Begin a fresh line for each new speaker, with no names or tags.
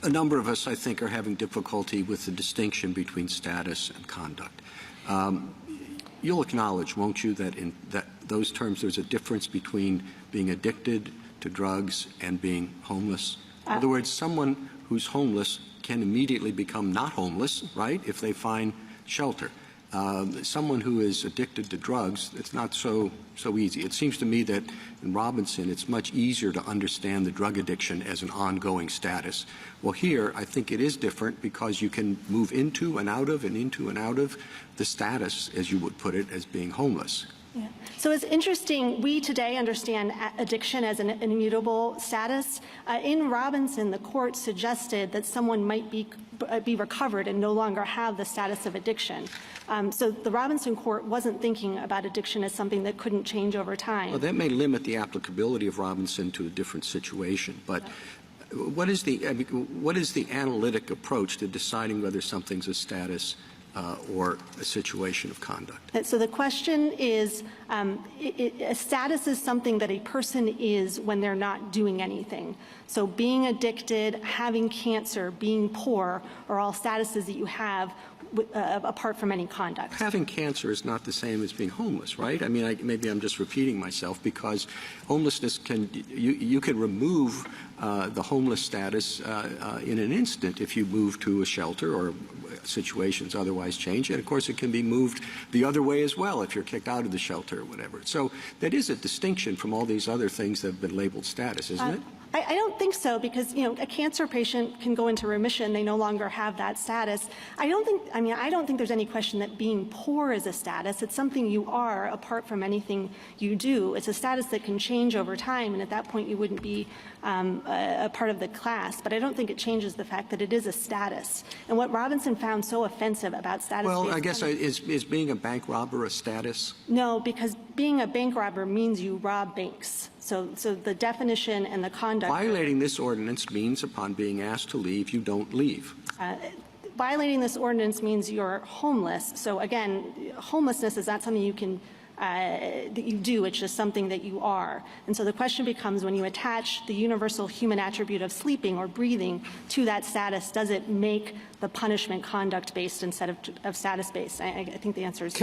A number of us, I think, are having difficulty with the distinction between status and conduct. You'll acknowledge, won't you, that in those terms there's a difference between being addicted to drugs and being homeless? In other words, someone who's homeless can immediately become not homeless, right, if they find shelter. Someone who is addicted to drugs, it's not so easy. It seems to me that in Robinson, it's much easier to understand the drug addiction as an ongoing status. Well, here, I think it is different because you can move into and out of the status, as you would put it, as being homeless.
Yeah. So it's interesting. We today understand addiction as an immutable status. In Robinson, the court suggested that someone might be recovered and no longer have the status of addiction. So the Robinson court wasn't thinking about addiction as something that couldn't change over time.
Well, that may limit the applicability of Robinson to a different situation, but what is the analytic approach to deciding whether something's a status or a situation of conduct?
So the question is, a status is something that a person is when they're not doing anything. So being addicted, having cancer, being poor are all statuses that you have apart from any conduct.
Having cancer is not the same as being homeless, right? I mean, maybe I'm just repeating myself, because homelessness you can remove the homeless status in an instant if you move to a shelter or situations otherwise change. And of course, it can be moved the other way as well if you're kicked out of the shelter or whatever. So that is a distinction from all these other things that have been labeled status, isn't it?
I don't think so, because, a cancer patient can go into remission. They no longer have that status. I don't think there's any question that being poor is a status. It's something you are apart from anything you do. It's a status that can change over time, and at that point you wouldn't be a part of the class. But I don't think it changes the fact that it is a status. And what Robinson found so offensive about status—
Well, I guess is being a bank robber a status?
No, because being a bank robber means you rob banks. So the definition and the conduct—
Violating this ordinance means upon being asked to leave, you don't leave.
Violating this ordinance means you're homeless. So again, homelessness is not something you can that you do. It's just something that you are. And so the question becomes, when you attach the universal human attribute of sleeping or breathing to that status, does it make the punishment conduct-based instead of status-based? I think the answer is